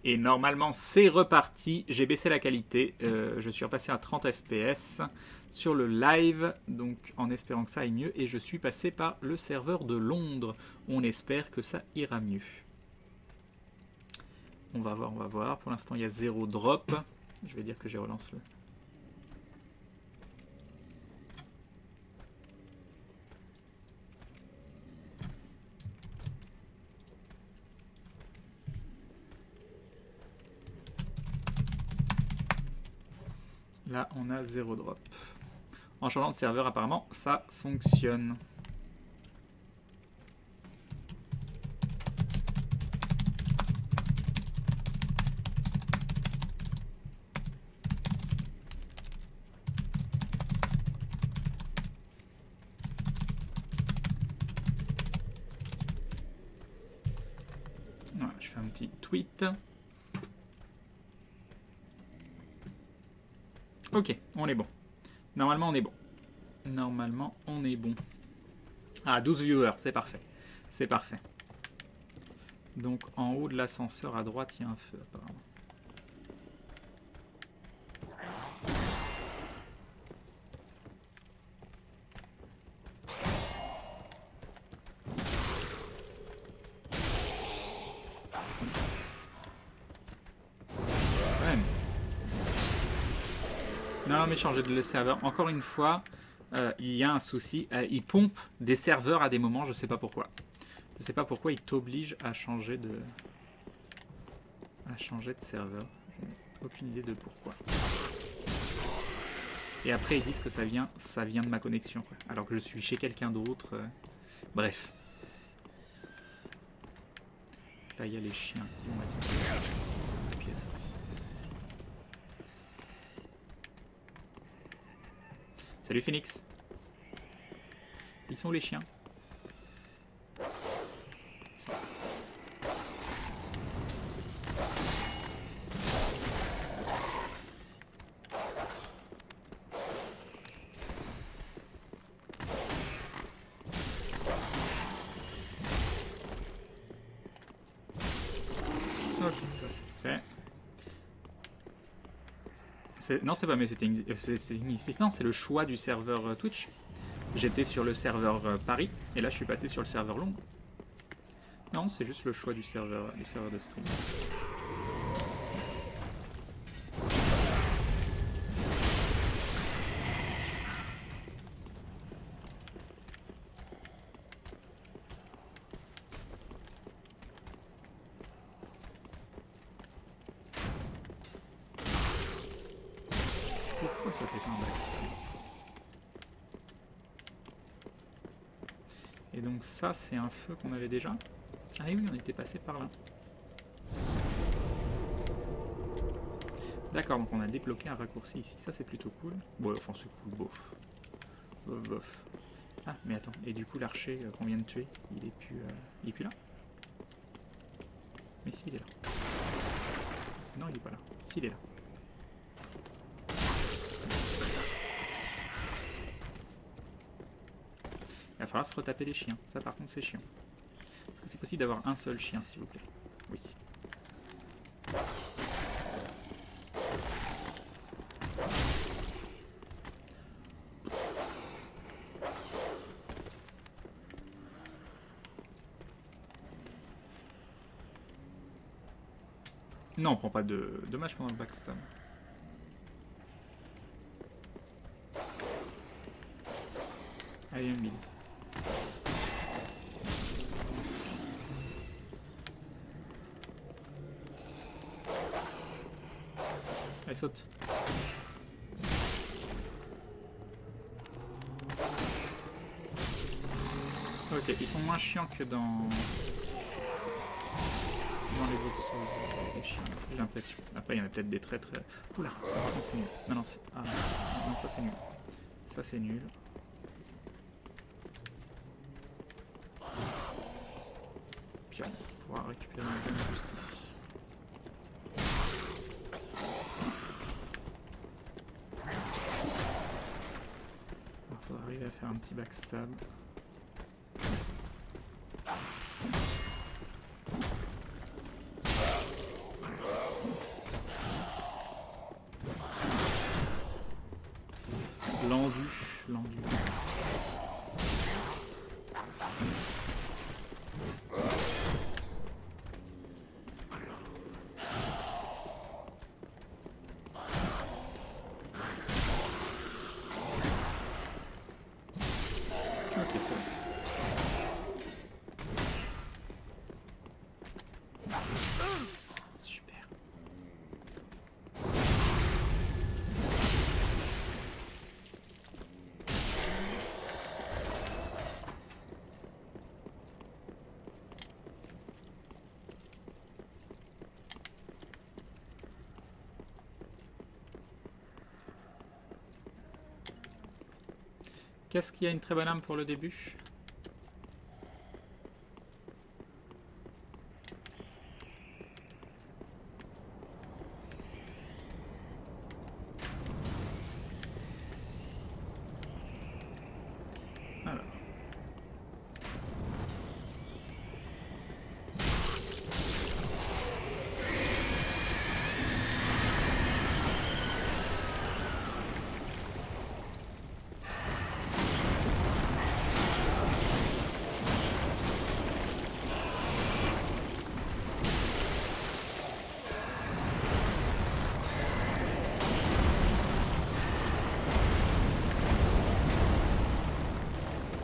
Et normalement c'est reparti, j'ai baissé la qualité, je suis repassé à 30 fps sur le live, donc en espérant que ça aille mieux, et je suis passé par le serveur de Londres, on espère que ça ira mieux. On va voir, pour l'instant il y a 0 drop, je vais dire que j'ai relancé le... Là, on a 0 drop. En changeant de serveur, apparemment, ça fonctionne. Voilà, je fais un petit tweet. Ok, on est bon. Normalement, on est bon. Normalement, on est bon. Ah, 12 viewers, c'est parfait. C'est parfait. Donc, en haut de l'ascenseur, à droite, il y a un feu, apparemment. Ouais. Non, mais changer de serveur. Encore une fois, il y a un souci. Il pompe des serveurs à des moments, je sais pas pourquoi. Je sais pas pourquoi il t'oblige à changer de... serveur. Je n'ai aucune idée de pourquoi. Et après ils disent que ça vient de ma connexion, quoi. Alors que je suis chez quelqu'un d'autre. Bref. Là il y a les chiens qui vont mettre une pièce aussi. Salut Phoenix. Ils sont les chiens. Ok, ça c'est fait. Non, c'est pas mes settings. Non, c'est le choix du serveur Twitch. J'étais sur le serveur Paris et là je suis passé sur le serveur Londres. Non, c'est juste le choix du serveur de stream. Pourquoi ça fait pas un backstab? Et donc ça, c'est un feu qu'on avait déjà. Ah oui, on était passé par là. D'accord, donc on a débloqué un raccourci ici. Ça, c'est plutôt cool. Bon, enfin, c'est cool, bof. Bof, bof. Ah, mais attends. Et du coup, l'archer qu'on vient de tuer, il est plus là? Mais si, il est là. Non, il est pas là. Si, il est là. Il va falloir se retaper les chiens. Ça, par contre, c'est chiant. Est-ce que c'est possible d'avoir un seul chien, s'il vous plaît? Oui. Non, on prend pas de dommages pendant le backstab. Allez, un mid. Allez, saute. Ok, ils sont moins chiants que dans les autres sauts, les chiens, j'ai l'impression. Après, il y en a peut-être des traîtres. Oula, ça par contre c'est nul. Non, non, non, ça c'est nul. Ça c'est nul. Puis on pourra récupérer un gun juste ici. Il faudra arriver à faire un petit backstab. Qu'est-ce qui a une très bonne arme pour le début? Alors.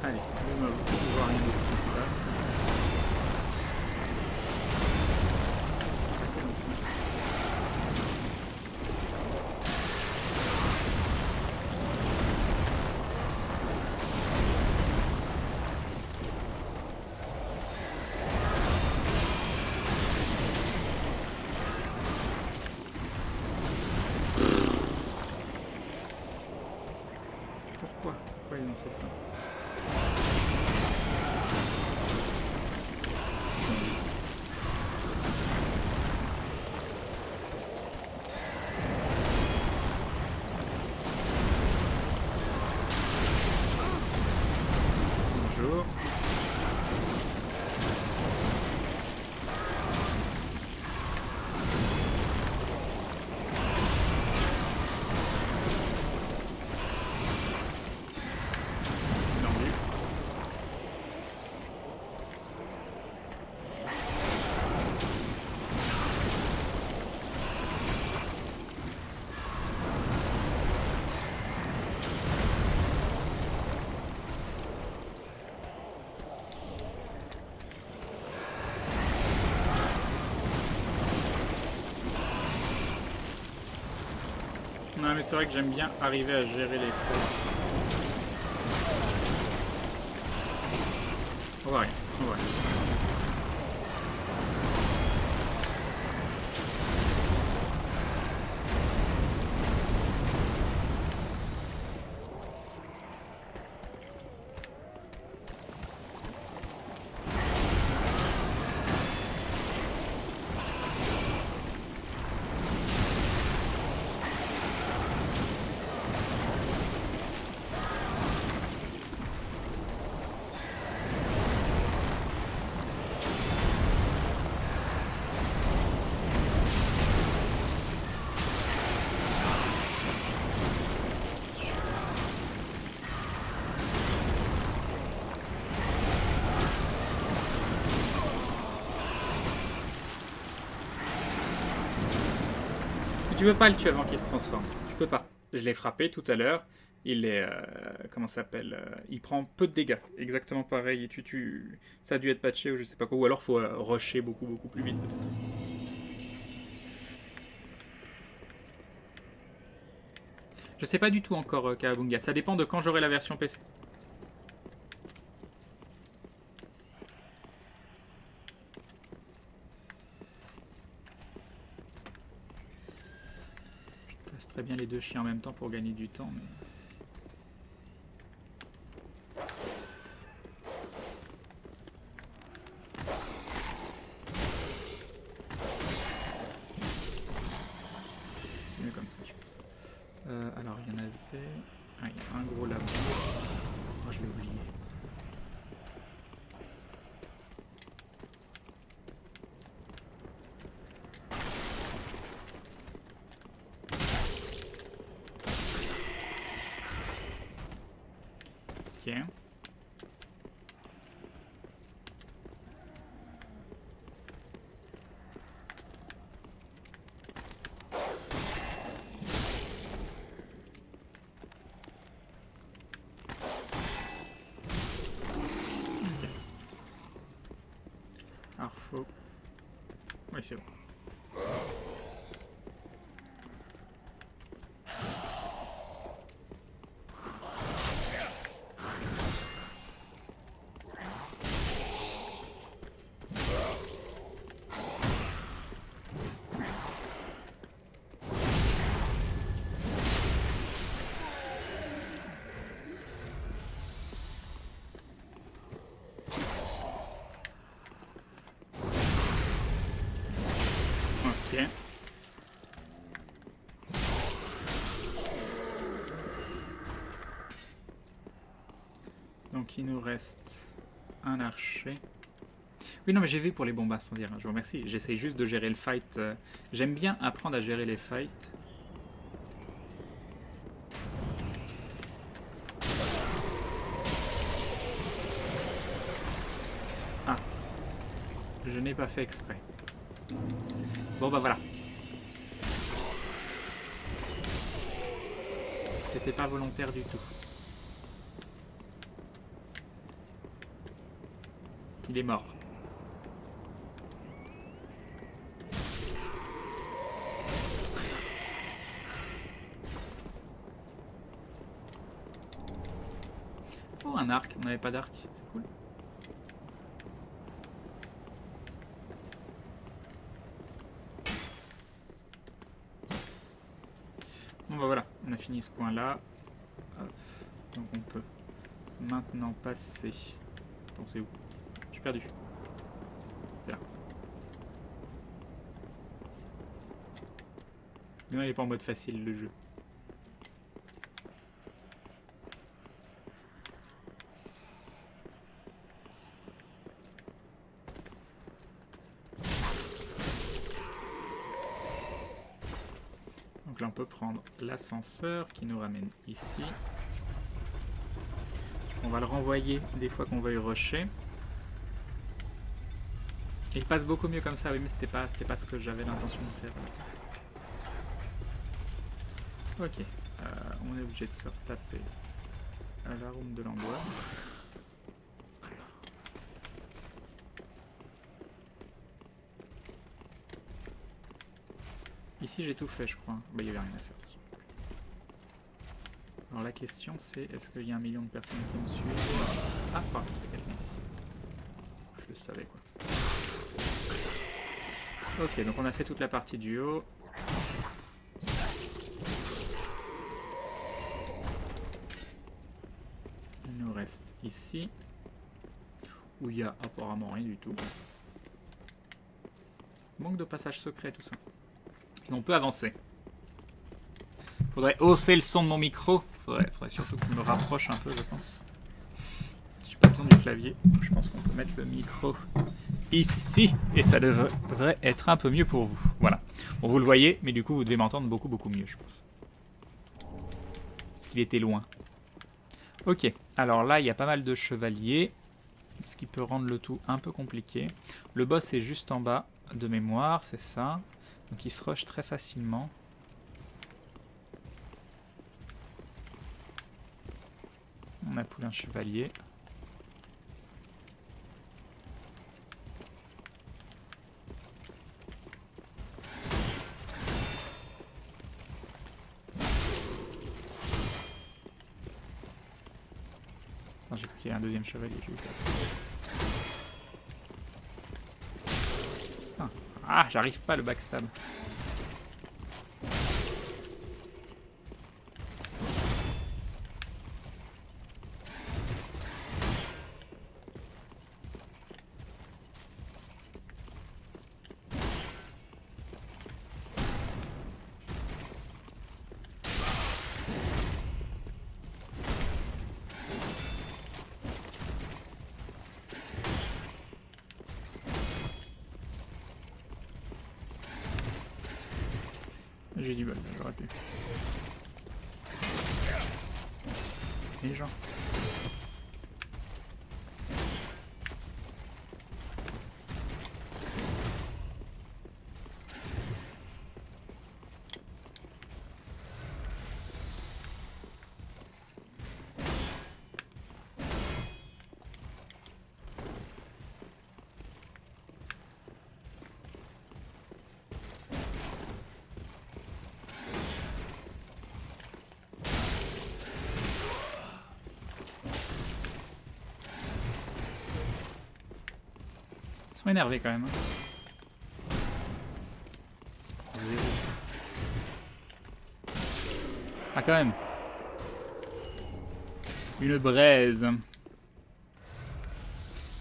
Allez, on va voir rien de ce qui se passe. Assez doucement. Pourquoi ils ont fait ça? Bonjour. Tendu. Non mais c'est vrai que j'aime bien arriver à gérer les feux. On va rien, on va rien. Tu peux pas le tuer avant qu'il se transforme. Tu peux pas. Je l'ai frappé tout à l'heure. Il est... comment ça s'appelle il prend peu de dégâts. Exactement pareil. Ça a dû être patché ou je sais pas quoi. Ou alors faut rusher beaucoup plus vite peut-être. Je sais pas du tout encore Kawabunga. Ça dépend de quand j'aurai la version PC. Je teste très bien les deux chiens en même temps pour gagner du temps. Mais... c'est mieux comme ça je pense. Alors il y en avait... Ah, il y a un gros là-bas. Oh, je l'ai oublié. Tiens. Alors faut... Oui c'est bon. Donc il nous reste un archer. Oui, non, mais j'ai vu pour les bombes incendiaires, hein, je vous remercie. J'essaye juste de gérer le fight. J'aime bien apprendre à gérer les fights. Ah. Je n'ai pas fait exprès. Bon, bah voilà. C'était pas volontaire du tout. Il est mort. Oh, un arc. On n'avait pas d'arc. C'est cool. Bon, bah voilà. On a fini ce coin-là. Donc on peut maintenant passer... Attends, c'est où? Je suis perdu. Tiens. Non, il n'est pas en mode facile, le jeu. Donc là, on peut prendre l'ascenseur qui nous ramène ici. On va le renvoyer des fois qu'on veuille rusher. Il passe beaucoup mieux comme ça, oui, mais c'était pas ce que j'avais l'intention de faire. Ok, on est obligé de se retaper à la room de l'angoisse. Ici j'ai tout fait, je crois. Bah, il n'y avait rien à faire. Alors la question c'est, est-ce qu'il y a 1 million de personnes qui me suivent? Ah, pardon, il y a quelqu'un ici. Je le savais, quoi. Ok, donc on a fait toute la partie du haut. Il nous reste ici, où il y a apparemment rien du tout. Manque de passage secret, tout ça. Et on peut avancer. Faudrait hausser le son de mon micro. Faudrait surtout que je me rapproche un peu, je pense. J'ai pas besoin du clavier. Je pense qu'on peut mettre le micro ici. Et ça devrait être un peu mieux pour vous. Voilà. Bon, vous le voyez, mais du coup, vous devez m'entendre beaucoup mieux, je pense. Parce qu'il était loin. Ok. Alors là, il y a pas mal de chevaliers. Ce qui peut rendre le tout un peu compliqué. Le boss est juste en bas de mémoire, c'est ça. Donc il se rush très facilement. On a poulé un chevalier. J'ai cru qu'il y a un deuxième chevalier. Ah, j'arrive pas le backstab. J'ai du bol, j'aurais pu. Les gens. Ils sont énervés quand même. Ah, quand même. Une braise.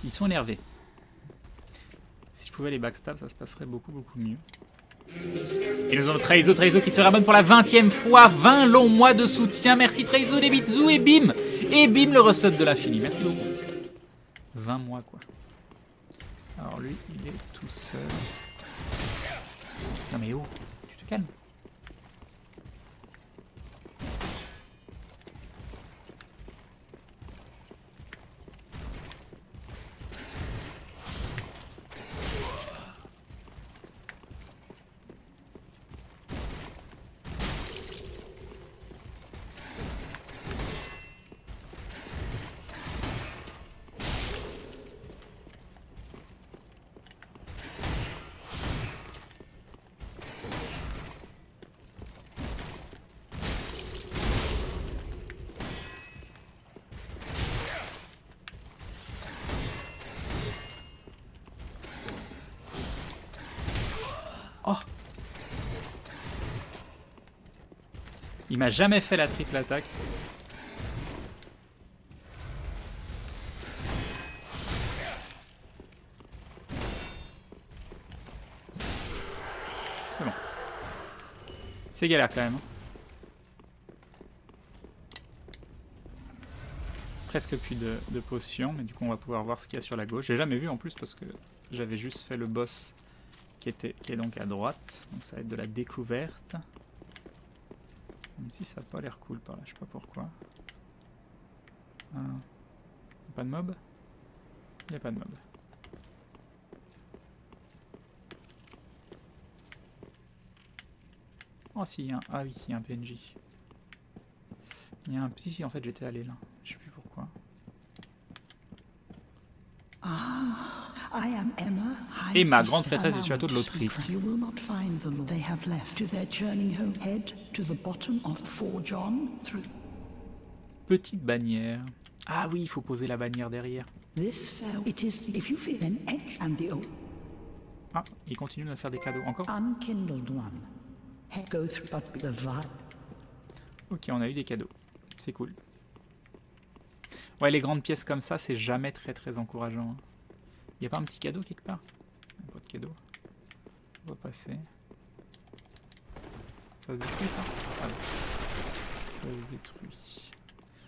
Ils sont énervés. Si je pouvais les backstab, ça se passerait beaucoup mieux. Et nous avons Traizo qui se rabonne pour la 20e fois. 20 longs mois de soutien. Merci Traizo, des bisous et bim. Et bim, le reset de l'infini. Merci beaucoup. 20 mois, quoi. Alors lui, il est tout seul. Non mais oh, tu te calmes. Oh! Il m'a jamais fait la triple attaque. C'est bon. C'est galère quand même. Presque plus de potions, mais du coup on va pouvoir voir ce qu'il y a sur la gauche. J'ai jamais vu en plus parce que j'avais juste fait le boss qui est donc à droite. Donc ça va être de la découverte. Même si ça n'a pas l'air cool par là, je sais pas pourquoi. Pas de mob? Il n'y a pas de mob. Oh si, il y a un... Ah oui, il y a un PNJ. Il y a un... Si, en fait j'étais allé là. Je sais plus pourquoi. Emma, grande prêtresse du château de l'Autriche. Petite bannière. Ah oui, il faut poser la bannière derrière. Ah, il continue de me faire des cadeaux. Encore? Ok, on a eu des cadeaux. C'est cool. Ouais, les grandes pièces comme ça, c'est jamais très encourageant. Il n'y a pas un petit cadeau quelque part? Pas de cadeau. On va passer. Ça se détruit ça? Ah, ça se détruit.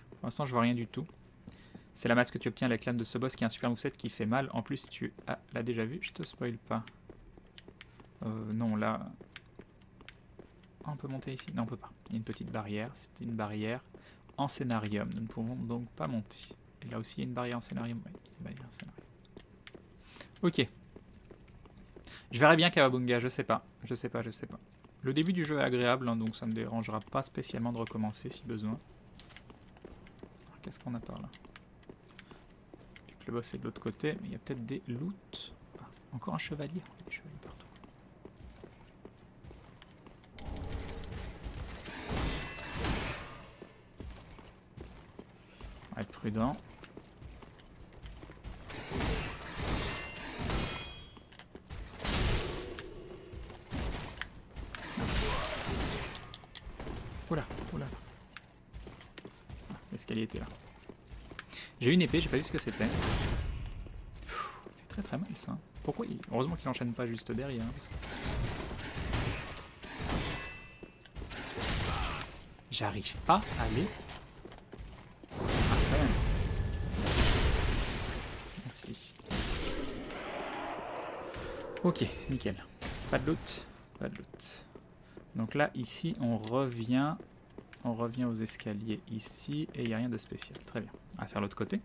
Pour l'instant, je vois rien du tout. C'est la masse que tu obtiens à la clame de ce boss qui est un super moveset qui fait mal. En plus, si tu l'as déjà vu, je te spoil pas. Non, là... Ah, on peut monter ici? Non, on peut pas. Il y a une petite barrière. C'était une barrière en scénarium. Nous ne pouvons donc pas monter. Et là aussi, il y a une barrière en scénarium. Ouais, une barrière en scénarium. Ok. Je verrai bien Kawabunga, je sais pas. Je sais pas. Le début du jeu est agréable, hein, donc ça ne me dérangera pas spécialement de recommencer si besoin. Qu'est-ce qu'on a par là? Le boss est de l'autre côté, mais il y a peut-être des loots. Ah, encore un chevalier. Il y a des chevaliers partout. On va être prudent. Oula. Ah, l'escalier était là. J'ai une épée, j'ai pas vu ce que c'était. C'est très mal ça. Pourquoi Heureusement qu'il enchaîne pas juste derrière. J'arrive pas à aller. Ah, quand même. Merci. Ok, nickel. Pas de loot. Donc là, ici, on revient aux escaliers ici, et il n'y a rien de spécial. Très bien. On va faire l'autre côté.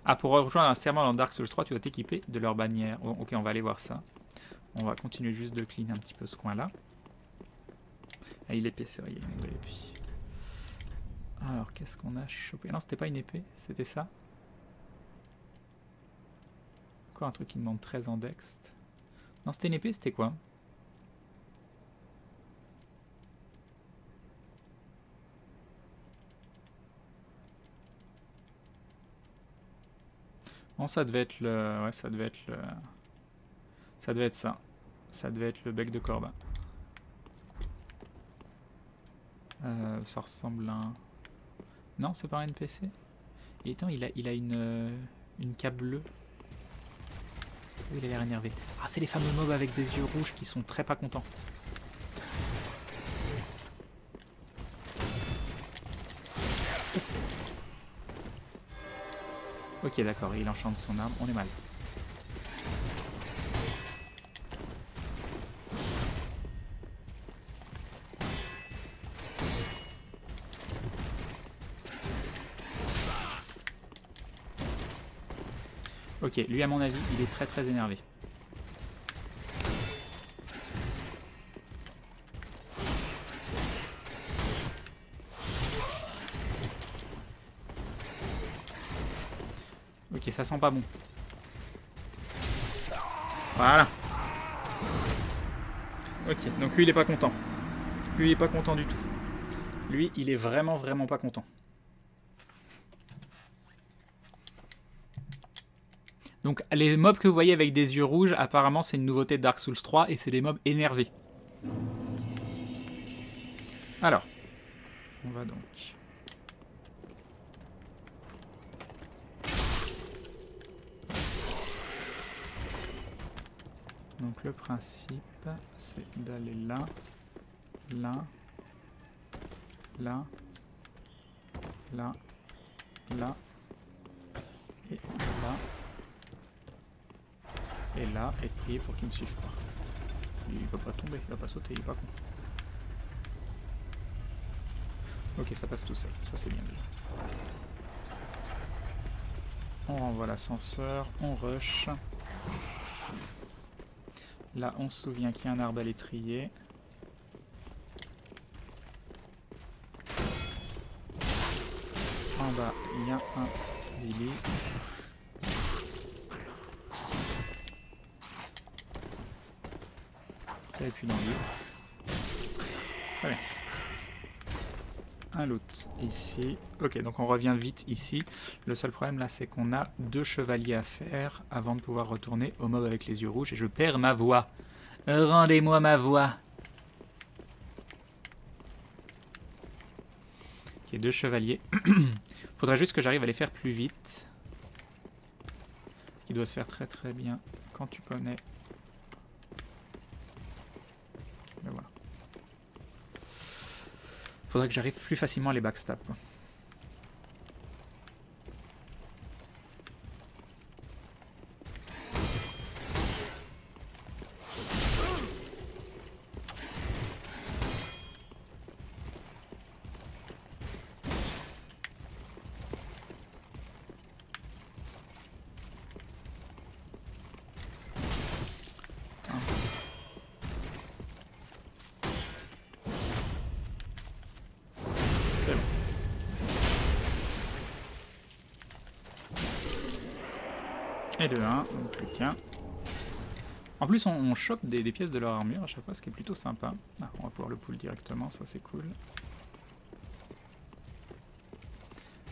Ah, pour rejoindre un serment dans Dark Souls 3, tu dois t'équiper de leur bannière. Oh, ok, on va aller voir ça. On va continuer juste de clean un petit peu ce coin-là. Ah, il est épais, c'est vrai, il y a une nouvelle épée. Alors, qu'est-ce qu'on a chopé? Non, c'était pas une épée, c'était ça. Encore un truc qui demande 13 en dext. Non, c'était une épée, c'était quoi? Bon, ça devait être le... Ouais, ça devait être le... Ça devait être ça. Ça devait être le bec de Corbin. Ça ressemble à un... Non, c'est pas un NPC. Et attends, il a une cape bleue. Oh, il a l'air énervé. Ah, c'est les fameux mobs avec des yeux rouges qui sont très pas contents. Ok, d'accord, il enchante son arme, on est mal. Ok, lui à mon avis, il est très très énervé. Ok, ça sent pas bon. Voilà. Ok, donc lui il est pas content. Lui il est pas content du tout. Lui il est vraiment vraiment pas content. Donc les mobs que vous voyez avec des yeux rouges, apparemment c'est une nouveauté de Dark Souls 3 et c'est des mobs énervés. Alors, on va donc... Donc le principe, c'est d'aller là, là, là, là, là, et là, et là, et de prier pour qu'il ne me suive pas. Il va pas tomber, il va pas sauter, il est pas con. Ok, ça passe tout seul, ça c'est bien déjà. On renvoie l'ascenseur, on rush. Là, on se souvient qu'il y a un arbalétrier. En bas, il y a un Lily. Et puis dans lui. Très bien. Un loot ici. Ok, donc on revient vite ici. Le seul problème là, c'est qu'on a 2 chevaliers à faire avant de pouvoir retourner au mob avec les yeux rouges. Et je perds ma voix. Rendez-moi ma voix. Ok, 2 chevaliers. Faudrait juste que j'arrive à les faire plus vite. Ce qui doit se faire très très bien quand tu connais. Mais voilà. Faudrait que j'arrive plus facilement à les backstab. Et de 1, donc plus qu'un. En plus, on chope des pièces de leur armure à chaque fois, ce qui est plutôt sympa. Ah, on va pouvoir le pull directement, ça c'est cool.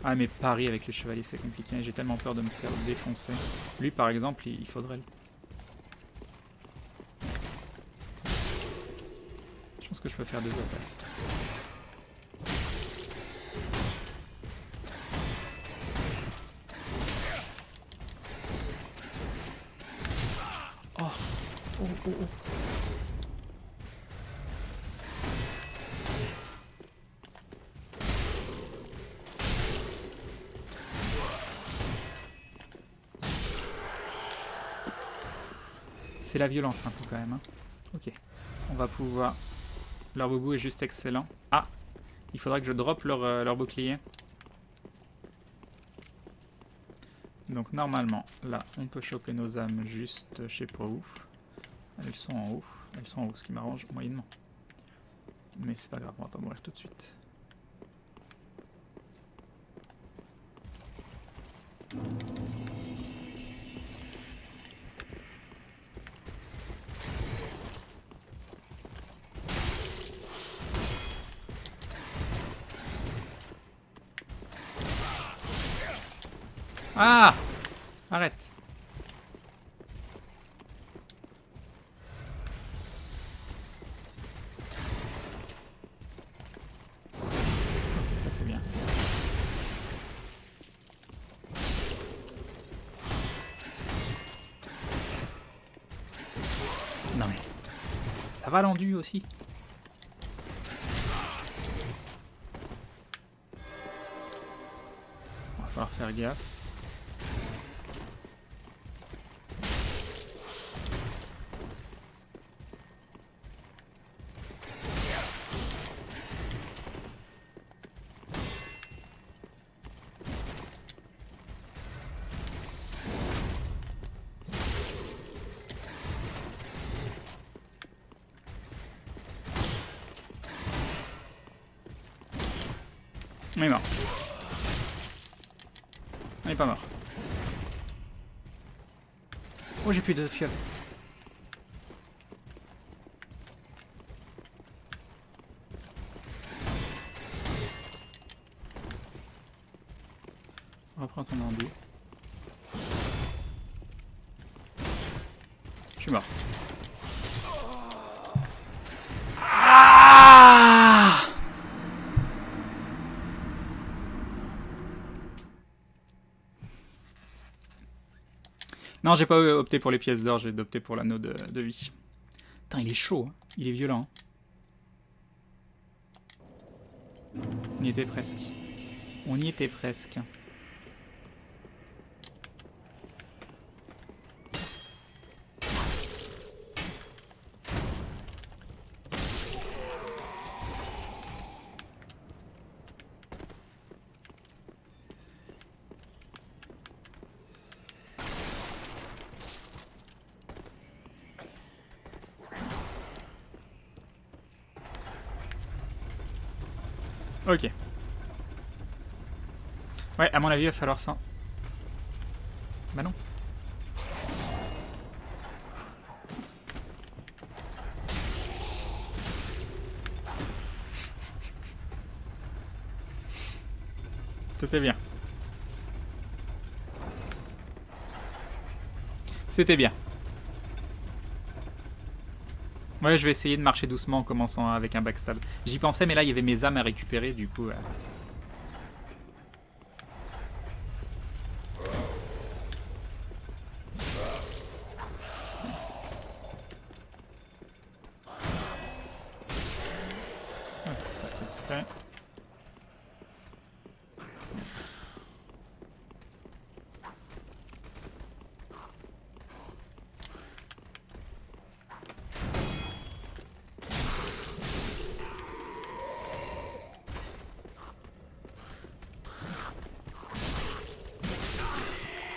Ah, mais pari avec les chevaliers, c'est compliqué. J'ai tellement peur de me faire défoncer. Lui, par exemple, il faudrait le... Je pense que je peux faire 2 attaques. Oh. C'est la violence un peu quand même. Hein. Ok, on va pouvoir... Leur boubou est juste excellent. Ah, il faudra que je drop leur bouclier. Donc normalement, là, on peut choper nos âmes juste, je sais pas où. Elles sont en haut. Elles sont en haut, ce qui m'arrange moyennement. Mais c'est pas grave, on va pas mourir tout de suite. Ah! Arrête! Ok, ça c'est bien. Non mais... Ça va l'enduit aussi? On va falloir faire gaffe. On est mort. On est pas mort. Oh, j'ai plus de fiole. Reprends ton enduit. Je suis mort. Ah! Non, j'ai pas opté pour les pièces d'or, j'ai opté pour l'anneau de vie. Putain, il est chaud, hein. Il est violent. On y était presque. On y était presque. Ok. Ouais, à mon avis, il va falloir ça. Bah non. C'était bien. C'était bien. Ouais, je vais essayer de marcher doucement en commençant avec un backstab. J'y pensais, mais là, il y avait mes âmes à récupérer, du coup... ça, c'est fait.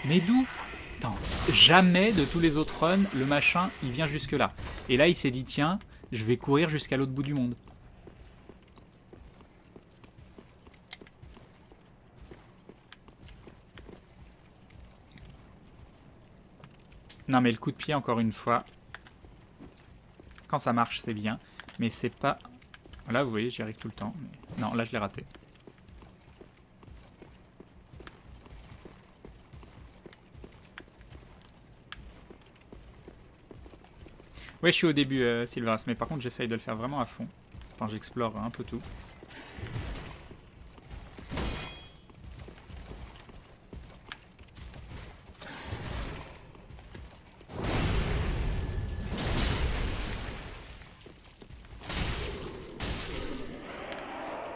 Mais d'où? Attends, jamais de tous les autres runs, le machin, il vient jusque là. Et là, il s'est dit, tiens, je vais courir jusqu'à l'autre bout du monde. Non, mais le coup de pied, encore une fois, quand ça marche, c'est bien. Mais c'est pas... Là, vous voyez, j'y arrive tout le temps. Mais... Non, là, je l'ai raté. Ouais, je suis au début, Sylvaras, mais par contre, j'essaye de le faire vraiment à fond. Enfin, j'explore un peu tout.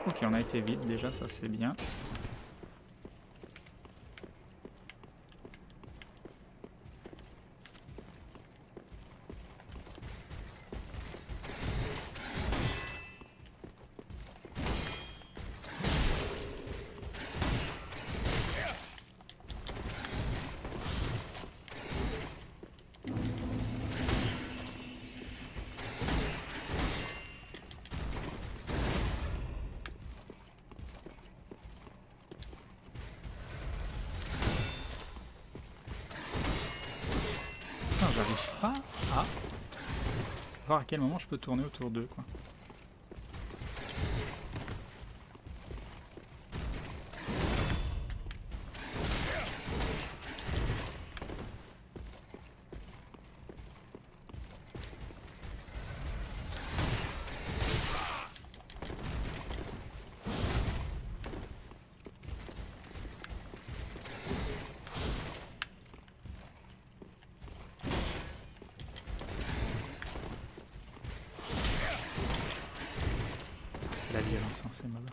Ok, on a été vite déjà, ça c'est bien. J'arrive pas à voir à quel moment je peux tourner autour d'eux, quoi. C'est la violence, hein, ces mobs.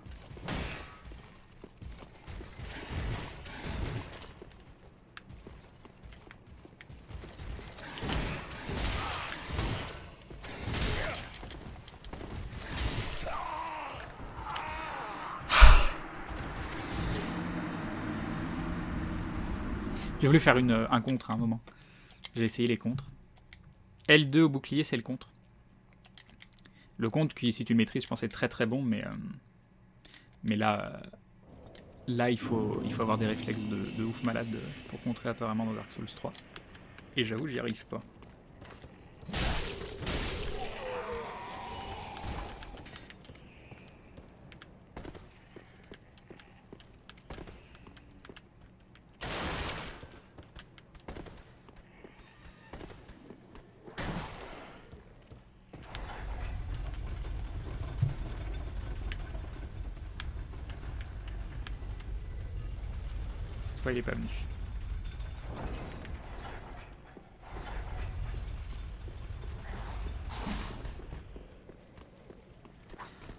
J'ai voulu faire un contre à un moment. J'ai essayé les contres. L2 au bouclier, c'est le contre. Le contre qui, si tu le maîtrises, je pense est très très bon, mais là, Là, il faut avoir des réflexes de ouf malade pour contrer apparemment dans Dark Souls 3. Et j'avoue, j'y arrive pas. Cette fois, il est pas venu.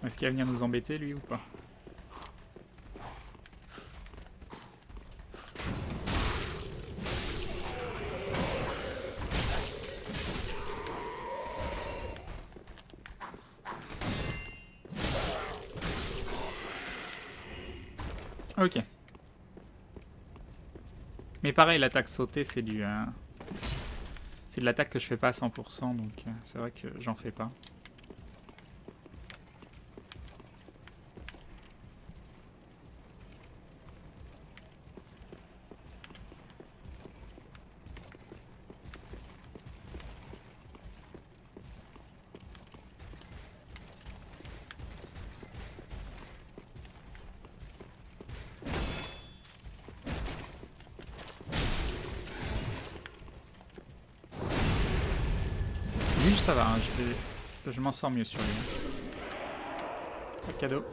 Est-ce qu'il va venir nous embêter, lui, ou pas? Ok. Mais pareil, l'attaque sautée, c'est du... c'est de l'attaque que je fais pas à 100%, donc c'est vrai que j'en fais pas. Lui, ça va, hein, je m'en sors mieux sur lui. Pas de cadeau.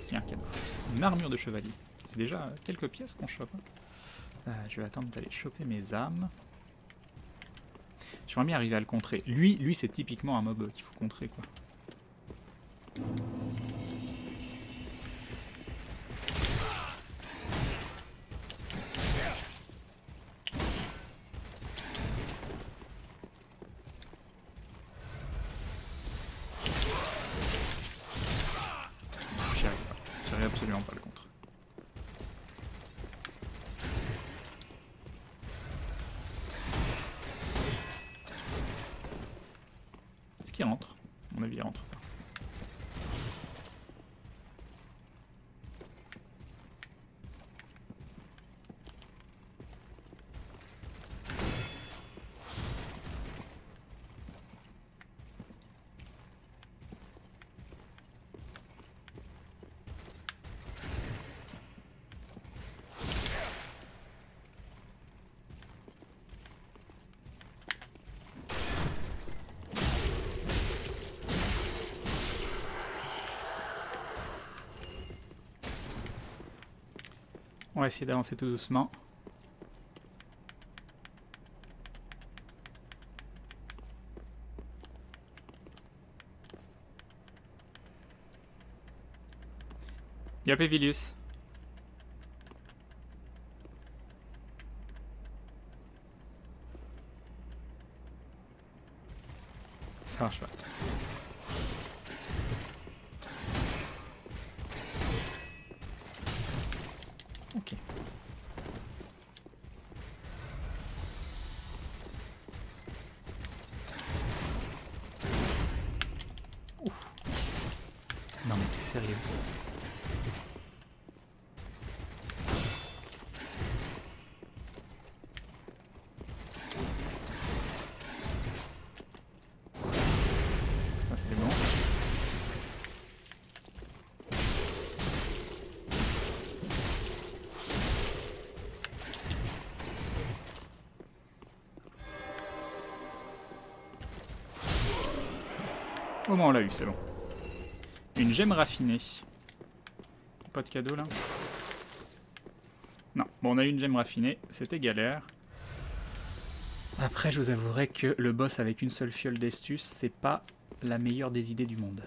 Si, un cadeau. Une armure de chevalier. Ça fait déjà quelques pièces qu'on chope. Je vais attendre d'aller choper mes armes. J'aimerais bien arriver à le contrer. Lui c'est typiquement un mob qu'il faut contrer, quoi. J'y arrive pas. J'arrive absolument pas à le contrer. Est-ce qu'il rentre? À mon avis, il rentre pas. On va essayer d'avancer tout doucement. Y'a Pévilius. Ça marche pas. Ok. Ouf. Non mais t'es sérieux? Ça c'est bon. Au moins on l'a eu, c'est bon. Une gemme raffinée. Pas de cadeau là? Non, bon on a eu une gemme raffinée, c'était galère. Après je vous avouerai que le boss avec une seule fiole d'estus, c'est pas la meilleure des idées du monde.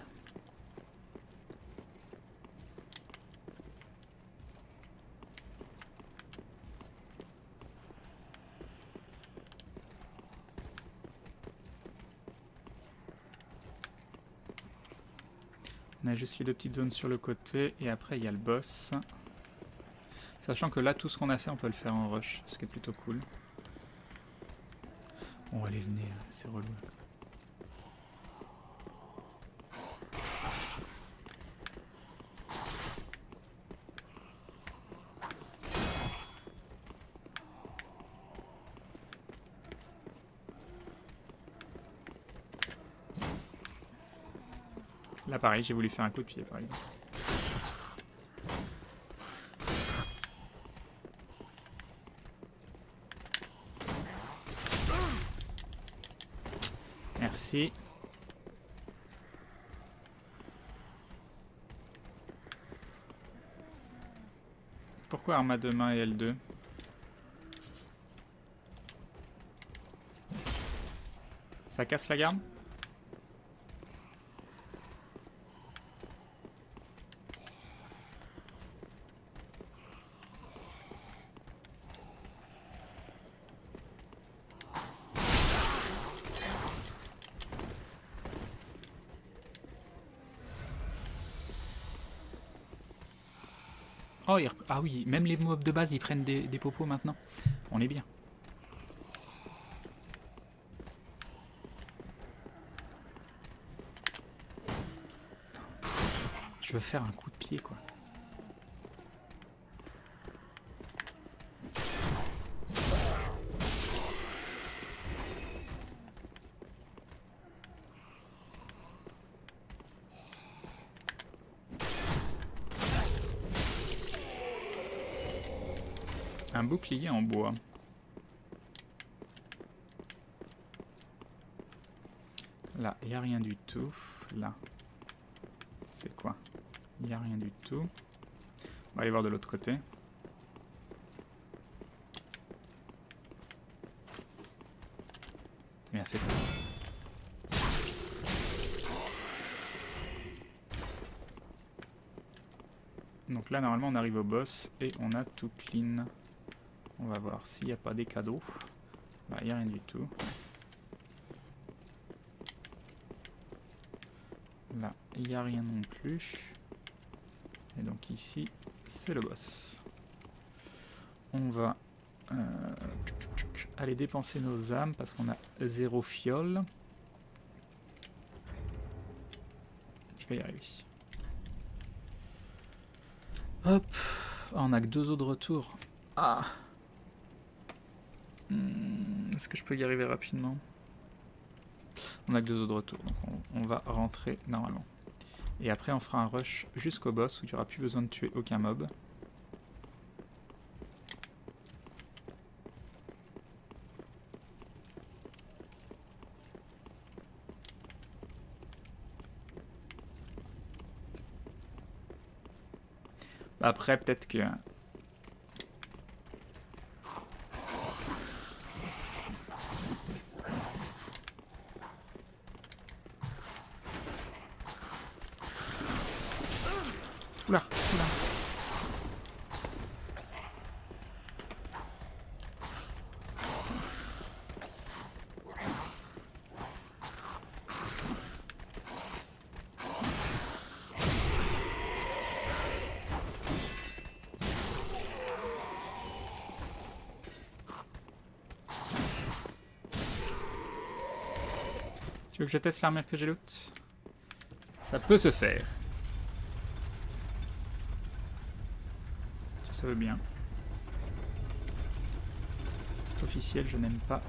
On a juste les deux petites zones sur le côté et après il y a le boss. Sachant que là tout ce qu'on a fait on peut le faire en rush, ce qui est plutôt cool. Bon allez venez, c'est relou. Là pareil, j'ai voulu faire un coup de pied par exemple. Merci. Pourquoi arme à deux mains et L2? Ça casse la garde? Oh, ah oui, même les mobs de base, ils prennent des popos maintenant. On est bien. Je veux faire un coup de pied, quoi. Un bouclier en bois. Là, il n'y a rien du tout. Là, c'est quoi? Il n'y a rien du tout. On va aller voir de l'autre côté. Bien fait. Donc là, normalement, on arrive au boss et on a tout clean. On va voir s'il n'y a pas des cadeaux. Bah, il n'y a rien du tout. Là, il n'y a rien non plus. Et donc ici, c'est le boss. On va aller dépenser nos âmes parce qu'on a 0 fiole. Je vais y arriver. Hop. Ah, on a que 2 os de retour. Ah. Est-ce que je peux y arriver rapidement? On a que 2 os de retour, donc on va rentrer normalement. Et après on fera un rush jusqu'au boss où il n'y aura plus besoin de tuer aucun mob. Après peut-être que... Oula, oula. Tu veux que je teste l'armure que j'ai loot? Ça peut se faire. Si ça veut bien. C'est officiel, je n'aime pas.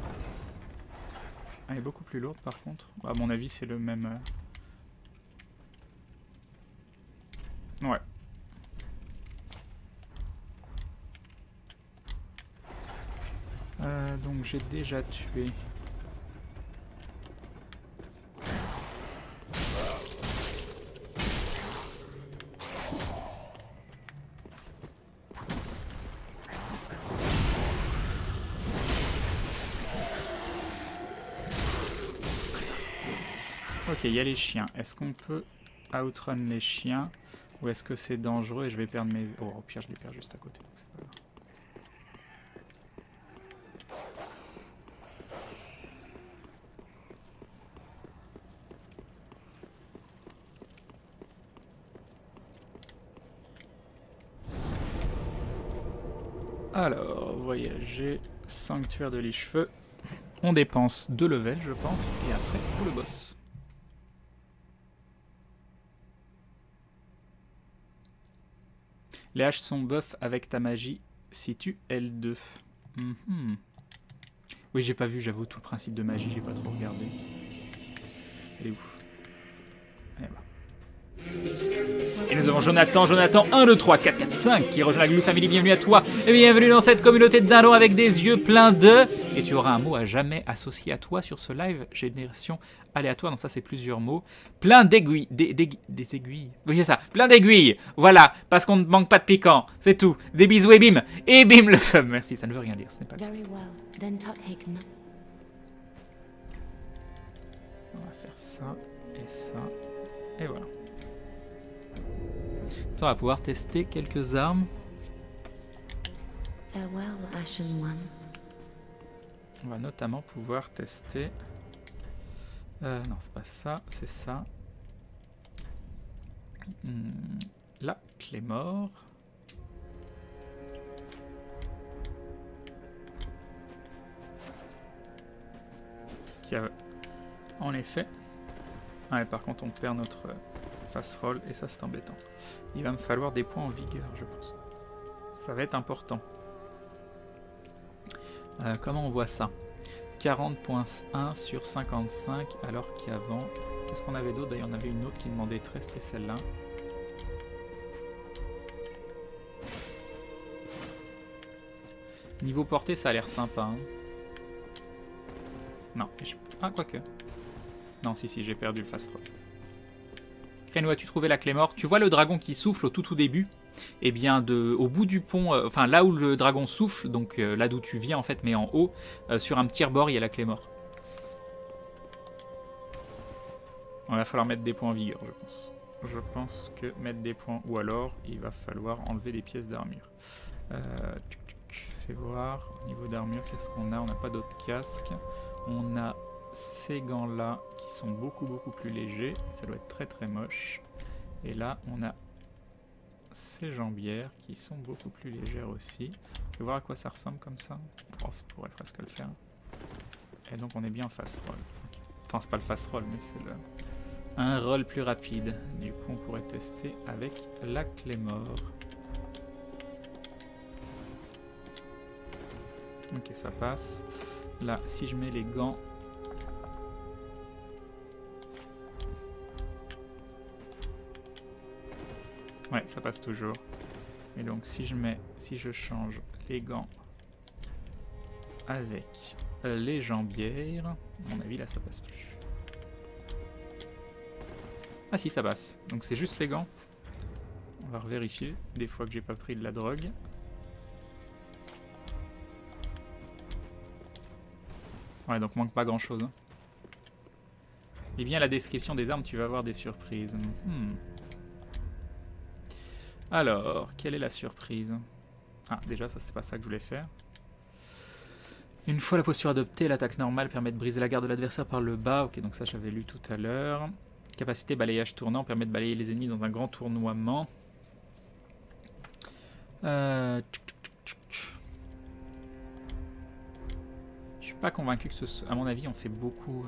Elle est beaucoup plus lourde par contre. Bah, à mon avis c'est le même... Ouais. Donc j'ai déjà tué... Ok, il y a les chiens. Est-ce qu'on peut outrun les chiens? Ou est-ce que c'est dangereux et je vais perdre mes... Oh, au pire, je les perds juste à côté, donc c'est pas grave. Alors, voyager, sanctuaire de l'Icheveux. On dépense 2 levels, je pense, et après, pour le boss. Les haches sont buff avec ta magie si tu L2. Oui, j'ai pas vu, j'avoue, tout le principe de magie, j'ai pas trop regardé. Elle est où? Elle est là. Et nous avons Jonathan, 1, 2, 3, 4, 4, 5 qui rejoint la Glue Family. Bienvenue à toi et bienvenue dans cette communauté de dindons avec des yeux pleins de... Et tu auras un mot à jamais associé à toi sur ce live génération aléatoire. Non, ça c'est plusieurs mots. Plein d'aiguilles. Des aiguilles. Oui, c'est ça. Plein d'aiguilles. Voilà. Parce qu'on ne manque pas de piquant. C'est tout. Des bisous et bim. Et bim le sub. Merci, ça ne veut rien dire. Ce n'est pas grave. On va faire ça et ça. Et voilà. On va pouvoir tester quelques armes. On va notamment pouvoir tester... non, c'est pas ça, c'est ça. La clé mort. Qui a... En effet... Ouais, par contre, on perd notre fast roll et ça, c'est embêtant. Il va me falloir des points en vigueur, je pense. Ça va être important. Comment on voit ça? 40.1 sur 55, alors qu'avant... Qu'est-ce qu'on avait d'autre? D'ailleurs, on avait une autre qui demandait 13, c'était celle-là. Niveau portée, ça a l'air sympa. Hein. Non, ah, quoique. Non, si, j'ai perdu le fast roll. Creno, as-tu trouvé la clé mort? Tu vois le dragon qui souffle au tout début? Eh bien, au bout du pont, enfin là où le dragon souffle, donc là d'où tu viens en fait, mais en haut, sur un petit rebord, il y a la clé mort. Il va falloir mettre des points en vigueur, je pense. Je pense que mettre des points, ou alors il va falloir enlever des pièces d'armure. Fais voir, au niveau d'armure, qu'est-ce qu'on a? On n'a pas d'autres casques. On a ces gants-là qui sont beaucoup plus légers. Ça doit être très moche. Et là, on a ces jambières qui sont beaucoup plus légères aussi. Je vais voir à quoi ça ressemble comme ça. Oh, ça pourrait presque le faire. Et donc on est bien en fast roll. Okay. Enfin, c'est pas le fast roll, mais c'est un roll plus rapide. Du coup, on pourrait tester avec la clé mort. Ok, ça passe. Là, si je mets les gants... Ouais, ça passe toujours. Et donc, si je change les gants avec les jambières, à mon avis, là, ça passe plus. Ah si, ça passe. Donc, c'est juste les gants. On va revérifier, des fois que j'ai pas pris de la drogue. Ouais, donc manque pas grand chose. Hein. Et bien la description des armes, tu vas avoir des surprises. Alors, quelle est la surprise? Ah, déjà, ça c'est pas ça que je voulais faire. Une fois la posture adoptée, l'attaque normale permet de briser la garde de l'adversaire par le bas. Ok, donc ça j'avais lu tout à l'heure. Capacité balayage tournant permet de balayer les ennemis dans un grand tournoiement. Je suis pas convaincu que à mon avis on fait beaucoup.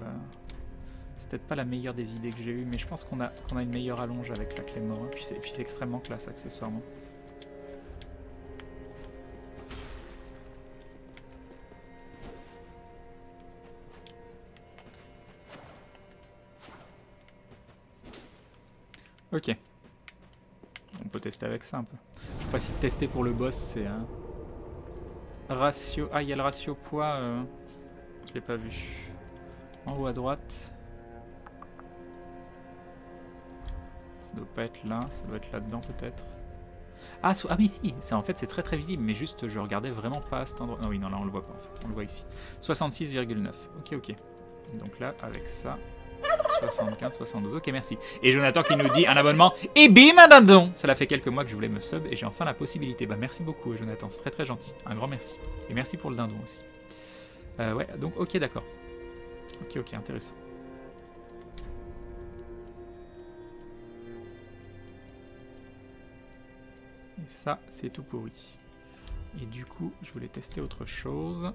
C'est peut-être pas la meilleure des idées que j'ai eues, mais je pense qu'on a une meilleure allonge avec la clé mort. Puis c'est extrêmement classe accessoirement. Ok. On peut tester avec ça un peu. Je sais pas si tester pour le boss c'est un ratio. Ah, il y a le ratio poids. Je l'ai pas vu. En haut à droite. Ça doit pas être là. Ça doit être là-dedans peut-être. Ah, mais si. En fait c'est très visible. Mais juste je regardais vraiment pas à cet endroit. Non, oui, non, là on le voit pas en fait. On le voit ici. 66,9. Ok. Donc là avec ça. 75, 72, ok merci. Et Jonathan qui nous dit un abonnement et bim un dindon. Ça fait quelques mois que je voulais me sub et j'ai enfin la possibilité. Bah merci beaucoup Jonathan, c'est très gentil. Un grand merci. Et merci pour le dindon aussi. Ouais, donc ok d'accord. Ok, intéressant. Et ça c'est tout pourri. Et du coup je voulais tester autre chose.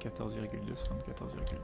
14,2, 74,2.